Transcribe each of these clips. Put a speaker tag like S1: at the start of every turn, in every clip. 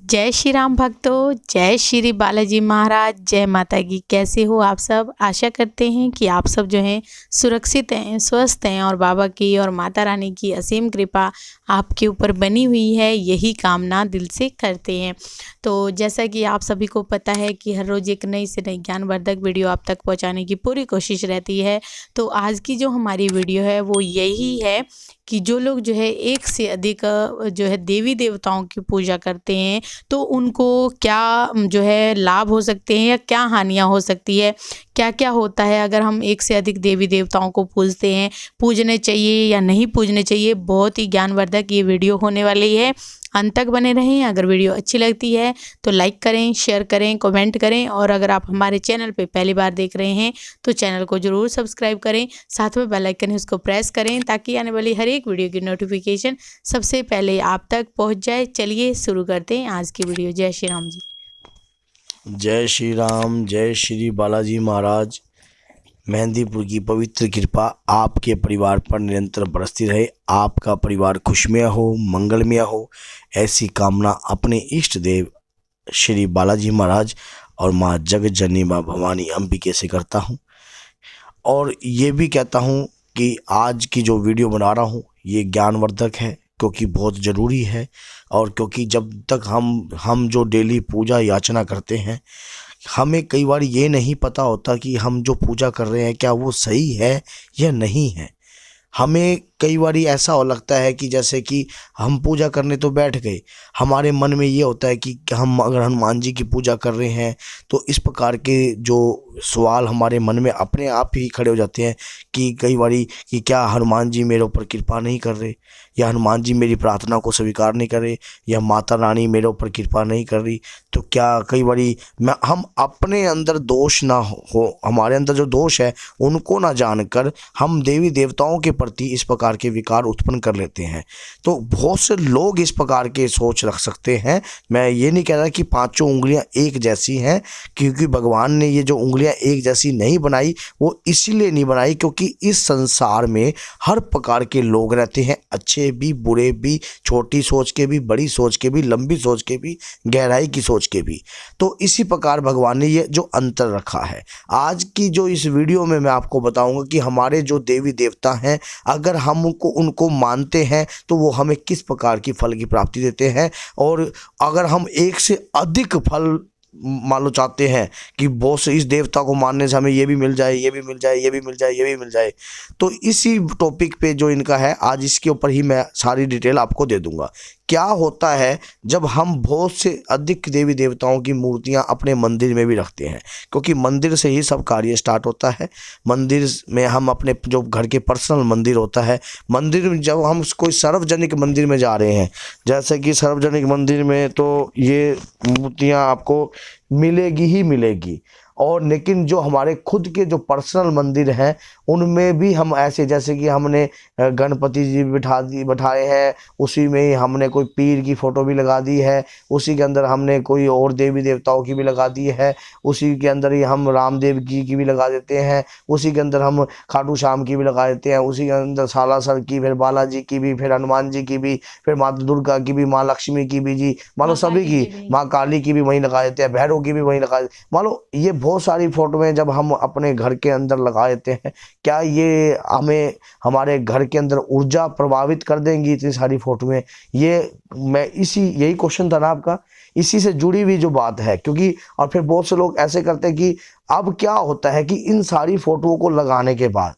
S1: जय श्री राम भक्तों, जय श्री बालाजी महाराज, जय माता की। कैसे हो आप सब? आशा करते हैं कि आप सब जो हैं सुरक्षित हैं, स्वस्थ हैं और बाबा की और माता रानी की असीम कृपा आपके ऊपर बनी हुई है, यही कामना दिल से करते हैं। तो जैसा कि आप सभी को पता है कि हर रोज़ एक नई से नई ज्ञानवर्धक वीडियो आप तक पहुंचाने की पूरी कोशिश रहती है। तो आज की जो हमारी वीडियो है वो यही है कि जो लोग जो है एक से अधिक जो है देवी देवताओं की पूजा करते हैं तो उनको क्या जो है लाभ हो सकते हैं या क्या हानियां हो सकती है, क्या क्या होता है अगर हम एक से अधिक देवी देवताओं को पूजते हैं, पूजने चाहिए या नहीं पूजने चाहिए। बहुत ही ज्ञानवर्धक ये वीडियो होने वाली है, अंत तक बने रहें। अगर वीडियो अच्छी लगती है तो लाइक करें, शेयर करें, कमेंट करें और अगर आप हमारे चैनल पे पहली बार देख रहे हैं तो चैनल को ज़रूर सब्सक्राइब करें, साथ में बेल आइकन है उसको प्रेस करें ताकि आने वाली हर एक वीडियो की नोटिफिकेशन सबसे पहले आप तक पहुंच जाए। चलिए शुरू करते हैं आज की वीडियो। जय श्री राम जी।
S2: जय श्री राम, जय श्री बालाजी महाराज। मेहंदीपुर की पवित्र कृपा आपके परिवार पर निरंतर बरसती रहे। आपका परिवार खुशमय हो, मंगलमय हो, ऐसी कामना अपने इष्ट देव श्री बालाजी महाराज और माँ जगत जननी माँ भवानी अंबिके से करता हूँ। और ये भी कहता हूँ कि आज की जो वीडियो बना रहा हूँ ये ज्ञानवर्धक है, क्योंकि बहुत ज़रूरी है। और क्योंकि जब तक हम जो डेली पूजा याचना करते हैं, हमें कई बार ये नहीं पता होता कि हम जो पूजा कर रहे हैं क्या वो सही है या नहीं है। हमें कई बार ऐसा हो लगता है कि जैसे कि हम पूजा करने तो बैठ गए, हमारे मन में ये होता है कि हम अगर हनुमान जी की पूजा कर रहे हैं तो इस प्रकार के जो सवाल हमारे मन में अपने आप ही खड़े हो जाते हैं कि कई बार कि क्या हनुमान जी मेरे ऊपर कृपा नहीं कर रहे, या हनुमान जी मेरी प्रार्थना को स्वीकार नहीं कर रहे, या माता रानी मेरे ऊपर कृपा नहीं कर रही। तो क्या कई बार हम अपने अंदर दोष ना हो, हमारे अंदर जो दोष है उनको ना जानकर हम देवी देवताओं के प्रति इस प्रकार के विकार उत्पन्न कर लेते हैं। तो बहुत से लोग इस प्रकार के सोच रख सकते हैं। मैं ये नहीं कह रहा कि पांचों उंगलियां एक जैसी हैं, क्योंकि भगवान ने ये जो उंगलियां एक जैसी नहीं बनाई वो इसीलिए नहीं बनाई क्योंकि इस संसार में हर प्रकार के लोग रहते हैं, अच्छे भी, बुरे भी, छोटी सोच के भी, बड़ी सोच के भी, लंबी सोच के भी, गहराई की सोच के भी। तो इसी प्रकार भगवान ने ये जो अंतर रखा है। आज की जो इस वीडियो में मैं आपको बताऊंगा कि हमारे जो देवी देवता हैं, अगर हम उनको मानते हैं तो वो हमें किस प्रकार की फल की प्राप्ति देते हैं। और अगर हम एक से अधिक फल मान लो चाहते हैं कि बहुत से इस देवता को मानने से हमें ये भी मिल जाए, ये भी मिल जाए, ये भी मिल जाए, ये भी मिल जाए, तो इसी टॉपिक पे जो इनका है आज इसके ऊपर ही मैं सारी डिटेल आपको दे दूंगा। क्या होता है जब हम बहुत से अधिक देवी देवताओं की मूर्तियां अपने मंदिर में भी रखते हैं, क्योंकि मंदिर से ही सब कार्य स्टार्ट होता है। मंदिर में हम अपने जो घर के पर्सनल मंदिर होता है, मंदिर में जब हम कोई सार्वजनिक मंदिर में जा रहे हैं, जैसे कि सार्वजनिक मंदिर में तो ये मूर्तियां आपको मिलेगी ही मिलेगी। और लेकिन जो हमारे खुद के जो पर्सनल मंदिर हैं उनमें भी हम ऐसे, जैसे कि हमने गणपति जी बिठाए हैं, उसी में ही हमने कोई पीर की फ़ोटो भी लगा दी है, उसी के अंदर हमने कोई और देवी देवताओं की भी लगा दी है, उसी के अंदर ही हम रामदेव जी की भी लगा देते हैं, उसी के अंदर हम खाटू श्याम की भी लगा देते हैं, उसी के अंदर सालासर की, फिर बालाजी की भी, फिर हनुमान जी की भी, फिर माता दुर्गा की भी, माँ लक्ष्मी की भी, जी मान लो सभी की, माँ काली की भी वहीं लगा देते हैं, भैरव की भी वहीं लगा देते हैं। मान लो ये बहुत सारी फोटो में जब हम अपने घर के अंदर लगा देते हैं, क्या ये हमें हमारे घर के अंदर ऊर्जा प्रभावित कर देंगी इतनी सारी फोटो में? ये मैं यही क्वेश्चन था ना आपका, इसी से जुड़ी हुई जो बात है। क्योंकि और फिर बहुत से लोग ऐसे करते हैं कि अब क्या होता है कि इन सारी फोटोओं को लगाने के बाद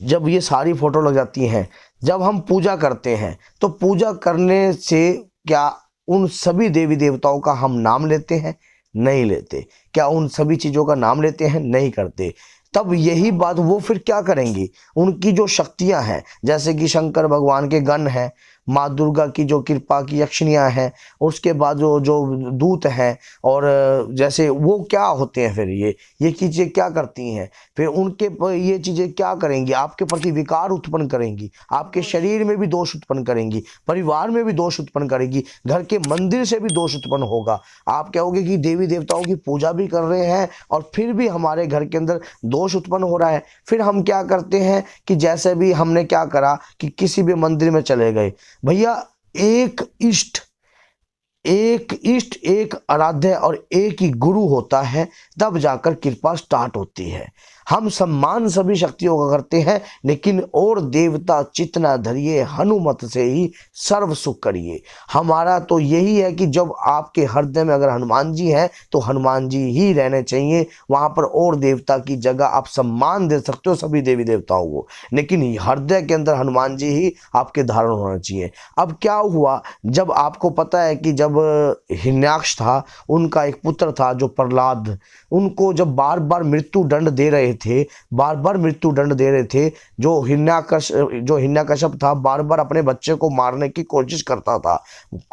S2: जब ये सारी फोटो लग जाती हैं, जब हम पूजा करते हैं तो पूजा करने से क्या उन सभी देवी देवताओं का हम नाम लेते हैं? नहीं लेते। क्या उन सभी चीज़ों का नाम लेते हैं? नहीं करते। तब यही बात वो फिर क्या करेंगी, उनकी जो शक्तियां हैं, जैसे कि शंकर भगवान के गण हैं, माँ दुर्गा की जो कृपा की यक्षिणियाँ हैं, उसके बाद जो जो दूत हैं, और जैसे वो क्या होते हैं, फिर ये चीज़ें क्या करती हैं, फिर उनके ये चीज़ें क्या करेंगी, आपके प्रति विकार उत्पन्न करेंगी, आपके शरीर में भी दोष उत्पन्न करेंगी, परिवार में भी दोष उत्पन्न करेगी, घर के मंदिर से भी दोष उत्पन्न होगा। आप कहोगे कि देवी देवताओं की पूजा भी कर रहे हैं और फिर भी हमारे घर के अंदर दोष उत्पन्न हो रहा है। फिर हम क्या करते हैं कि जैसे भी हमने क्या करा कि किसी भी मंदिर में चले गए, भैया एक इष्ट एक इष्ट, एक आराध्य और एक ही गुरु होता है, तब जाकर कृपा स्टार्ट होती है। हम सम्मान सभी शक्तियों का करते हैं, लेकिन और देवता चितना धरिए, हनुमत से ही सर्व सुख करिए। हमारा तो यही है कि जब आपके हृदय में अगर हनुमान जी हैं तो हनुमान जी ही रहने चाहिए। वहाँ पर और देवता की जगह आप सम्मान दे सकते हो सभी देवी देवताओं को, लेकिन हृदय के अंदर हनुमान जी ही आपके धारण होना चाहिए। अब क्या हुआ, जब आपको पता है कि जब हिरण्याक्ष था, उनका एक पुत्र था जो प्रहलाद, उनको जब बार बार मृत्यु दंड दे रहे थे, बार बार मृत्यु दंड दे रहे थे, जो हिरण्यकश्यप था बार बार अपने बच्चे को मारने की कोशिश करता था,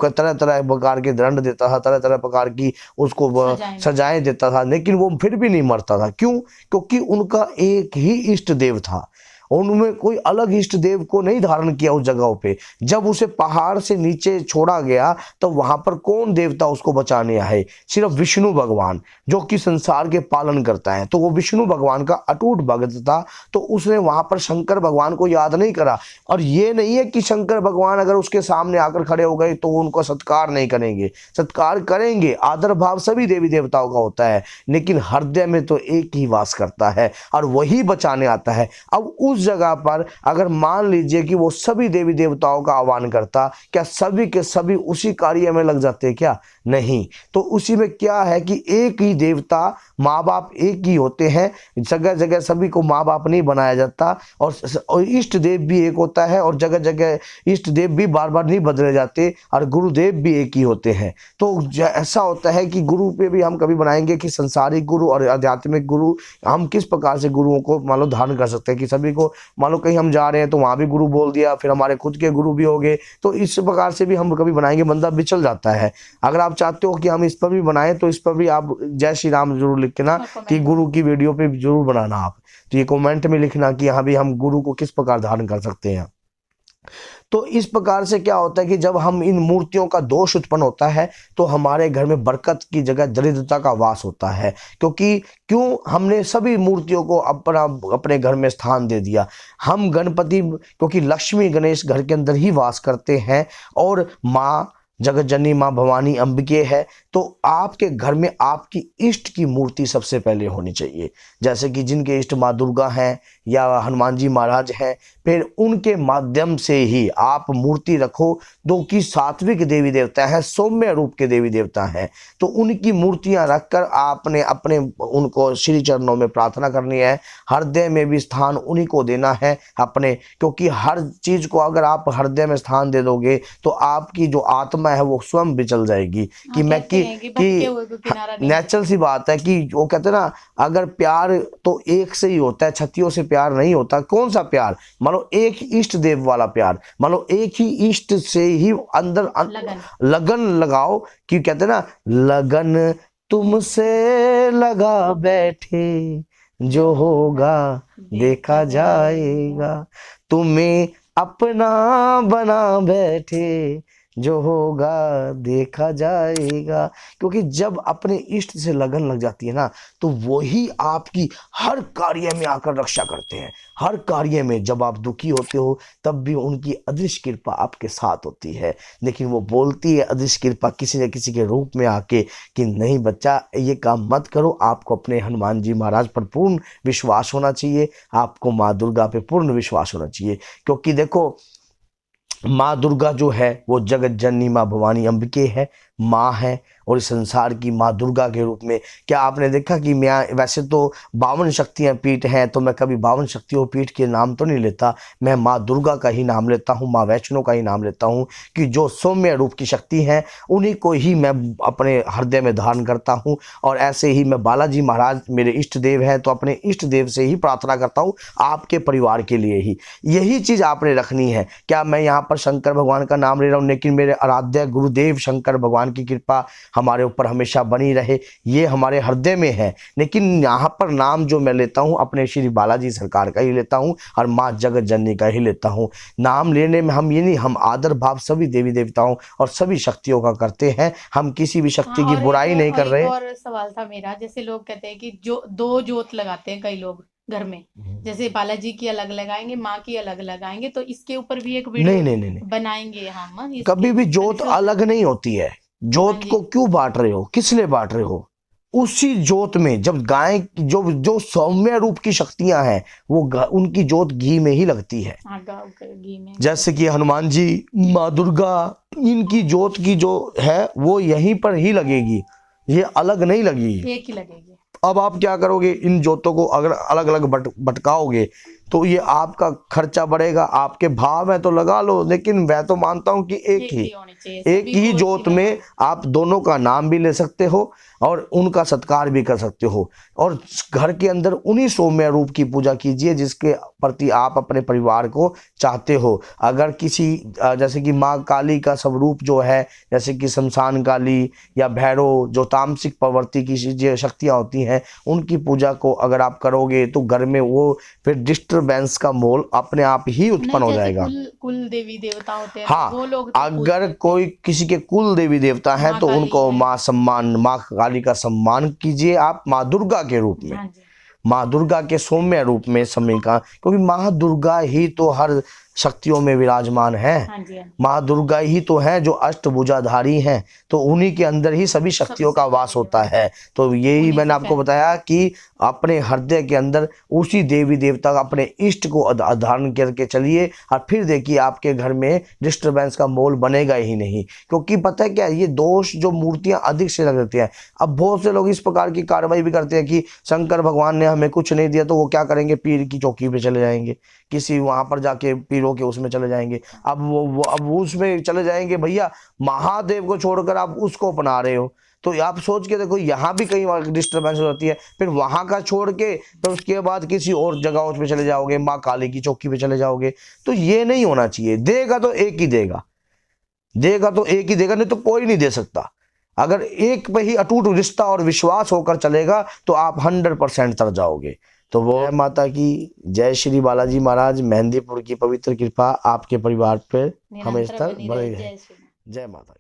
S2: तरह तरह प्रकार के दंड देता था, तरह तरह प्रकार की उसको सजाएं देता था, लेकिन वो फिर भी नहीं मरता था। क्यों? क्योंकि उनका एक ही इष्ट देव था, उनमें कोई अलग इष्ट देव को नहीं धारण किया उस जगहों पे। जब उसे पहाड़ से नीचे छोड़ा गया तो वहां पर कौन देवता उसको बचाने आए? सिर्फ विष्णु भगवान, जो कि संसार के पालन करता है। तो वो विष्णु भगवान का अटूट भक्त था, तो उसने वहां पर शंकर भगवान को याद नहीं करा। और ये नहीं है कि शंकर भगवान अगर उसके सामने आकर खड़े हो गए तो उनको सत्कार नहीं करेंगे, सत्कार करेंगे। आदर भाव सभी देवी देवताओं का होता है, लेकिन हृदय में तो एक ही वास करता है और वही बचाने आता है। अब उस जगह पर अगर मान लीजिए कि वो सभी देवी देवताओं का आह्वान करता, क्या सभी के सभी उसी कार्य में लग जाते? क्या नहीं। तो उसी में क्या है कि एक ही देवता, माँ बाप एक ही होते हैं, जगह जगह सभी को माँ बाप नहीं बनाया जाता, और इष्ट देव भी एक होता है, और जगह जगह इष्ट देव भी बार बार नहीं बदले जाते, और गुरुदेव भी एक ही होते हैं। तो ऐसा होता है कि गुरु पे भी हम कभी बनाएंगे कि संसारिक गुरु और आध्यात्मिक गुरु, हम किस प्रकार से गुरुओं को मान लो धारण कर सकते हैं कि सभी को, मान लो कहीं हम जा रहे हैं तो वहां भी गुरु बोल दिया, फिर हमारे खुद के गुरु भी हो गए, तो इस प्रकार से भी हम कभी बनाएंगे, बंदा बिचल जाता है। अगर आप चाहते हो कि हम इस पर भी बनाएं तो इस पर भी आप जय श्री राम जरूर लिख के ना कि गुरु की वीडियो पे जरूर बनाना आप, तो ये कमेंट में लिखना कि यहाँ भी हम गुरु को किस प्रकार धारण कर सकते हैं। तो इस प्रकार से क्या होता है कि जब हम इन मूर्तियों का दोष उत्पन्न होता है तो हमारे घर में बरकत की जगह दरिद्रता का वास होता है। क्यों हमने सभी मूर्तियों को अपने घर में स्थान दे दिया। हम गणपति, क्योंकि लक्ष्मी गणेश घर के अंदर ही वास करते हैं, और माँ जगत जननी माँ भवानी अंबिके है, तो आपके घर में आपकी इष्ट की मूर्ति सबसे पहले होनी चाहिए। जैसे कि जिनके इष्ट माँ दुर्गा हैं या हनुमान जी महाराज हैं, फिर उनके माध्यम से ही आप मूर्ति रखो। जो कि सात्विक देवी देवता है, सौम्य रूप के देवी देवता हैं, तो उनकी मूर्तियां रखकर आपने अपने उनको श्री चरणों में प्रार्थना करनी है। हृदय में भी स्थान उन्हीं को देना है अपने, क्योंकि हर चीज को अगर आप हृदय में स्थान दे दोगे तो आपकी जो आत्मा है वो स्वयं बिचल जाएगी। कि मैं कि नेचुरल सी बात है कि वो कहते हैं ना, अगर प्यार तो एक से ही होता है, छतियों से प्यार नहीं होता। कौन सा प्यार? मान लो एक इष्ट देव वाला प्यार, मान लो एक ही इष्ट से ही अंदर लगन लगाओ। कि कहते हैं ना, लगन तुमसे लगा बैठे, जो होगा देखा जाएगा, तुम्हें अपना बना बैठे, जो होगा देखा जाएगा। क्योंकि जब अपने इष्ट से लगन लग जाती है ना, तो वही आपकी हर कार्य में आकर रक्षा करते हैं। हर कार्य में जब आप दुखी होते हो तब भी उनकी अदृश्य कृपा आपके साथ होती है। लेकिन वो बोलती है अदृश्य कृपा किसी न किसी के रूप में आके कि नहीं बच्चा, ये काम मत करो। आपको अपने हनुमान जी महाराज पर पूर्ण विश्वास होना चाहिए, आपको माँ दुर्गा पे पूर्ण विश्वास होना चाहिए। क्योंकि देखो, माँ दुर्गा जो है वो जगत जननी माँ भवानी अंबिके है, माँ है, और इस संसार की माँ दुर्गा के रूप में। क्या आपने देखा कि मैं वैसे तो 52 शक्तियाँ पीठ हैं, तो मैं कभी 52 शक्तियों पीठ के नाम तो नहीं लेता, मैं माँ दुर्गा का ही नाम लेता हूँ, माँ वैष्णो का ही नाम लेता हूँ। कि जो सौम्य रूप की शक्ति हैं उन्हीं को ही मैं अपने हृदय में धारण करता हूँ। और ऐसे ही मैं बालाजी महाराज मेरे इष्ट देव हैं, तो अपने इष्ट देव से ही प्रार्थना करता हूँ आपके परिवार के लिए ही। यही चीज़ आपने रखनी है। क्या मैं यहाँ पर शंकर भगवान का नाम ले रहा हूँ, लेकिन मेरे आराध्य गुरुदेव शंकर भगवान की कृपा हमारे ऊपर हमेशा बनी रहे, ये हमारे हृदय में है। लेकिन यहाँ पर नाम जो मैं लेता हूँ अपने श्री बालाजी सरकार का ही लेता हूँ और माँ जगत जननी का ही लेता हूँ। नाम लेने में हम ये नहीं, हम आदर भाव सभी देवी देवताओं और सभी शक्तियों का करते हैं। हम किसी भी शक्ति की बुराई नहीं कर रहे।
S1: और सवाल था मेरा, जैसे लोग कहते हैं कि जो 2 ज्योत लगाते हैं कई लोग घर में, जैसे बालाजी की अलग लगाएंगे, माँ की अलग लगाएंगे, तो इसके ऊपर भी एक वीडियो
S2: नहीं
S1: बनाएंगे हम।
S2: कभी भी ज्योत अलग नहीं होती है। जोत को क्यों बांट रहे हो, किस लिए बांट रहे हो? उसी जोत में जब गाय जो जो सौम्य रूप की शक्तियां हैं वो उनकी जोत घी में ही लगती है।
S1: घी में,
S2: जैसे कि हनुमान जी, माँ दुर्गा, इनकी जोत की जो है वो यहीं पर ही लगेगी, ये अलग नहीं लगेगी,
S1: एक ही लगेगी।
S2: अब आप क्या करोगे, इन जोतों को अगर अलग अलग भटकाओगे तो ये आपका खर्चा बढ़ेगा। आपके भाव में तो लगा लो, लेकिन मैं तो मानता हूं कि एक ही जोत में आप दोनों का नाम भी ले सकते हो और उनका सत्कार भी कर सकते हो। और घर के अंदर उन्हीं सौम्य रूप की पूजा कीजिए जिसके प्रति आप अपने परिवार को चाहते हो। अगर किसी जैसे कि माँ काली का स्वरूप जो है, जैसे कि शमशान काली या भैरव, जो तामसिक प्रवृत्ति की जो शक्तियाँ होती हैं, उनकी पूजा को अगर आप करोगे तो घर में वो फिर डिस्टरबेंस का माहौल अपने आप ही उत्पन्न हो जाएगा।
S1: कुल देवी देवता होते हैं,
S2: हाँ,
S1: वो लोग
S2: अगर कोई किसी के कुल देवी देवता है तो उनको माँ काली का सम्मान कीजिए आप माँ दुर्गा के रूप में, माँ दुर्गा के सौम्य रूप में समय का, क्योंकि माँ दुर्गा ही तो हर शक्तियों में विराजमान है। माँ दुर्गा ही तो है जो अष्टभुजाधारी हैं, तो उन्हीं के अंदर ही सभी शक्तियों का वास होता है। तो यही मैंने आपको बताया कि अपने हृदय के अंदर उसी देवी देवता का, अपने इष्ट को धारण करके चलिए और फिर देखिए आपके घर में डिस्टरबेंस का माहौल बनेगा ही नहीं। क्योंकि पता है क्या, ये दोष जो मूर्तियां अधिक से लगती हैं, अब बहुत से लोग इस प्रकार की कार्रवाई भी करते हैं कि शंकर भगवान ने हमें कुछ नहीं दिया, तो वो क्या करेंगे, पीर की चौकी पे चले जाएंगे, किसी वहां पर जाके पीरों के उसमें चले जाएंगे। अब उसमें चले जाएंगे, भैया महादेव को छोड़कर आप उसको अपना रहे हो। तो आप सोच के देखो, यहाँ भी कहीं डिस्टर्बेंस होती है, फिर वहां का छोड़ के तो उसके बाद किसी और जगह पे चले जाओगे, माँ काली की चौकी पे चले जाओगे। तो ये नहीं होना चाहिए। देगा तो एक ही देगा, देगा तो एक ही देगा, नहीं तो कोई नहीं दे सकता। अगर एक पे ही अटूट रिश्ता और विश्वास होकर चलेगा तो आप 100% तर जाओगे। तो वो माता की जय श्री बालाजी महाराज, मेहंदीपुर की पवित्र कृपा आपके परिवार पर हमेशा बनी रहे। जय माता की।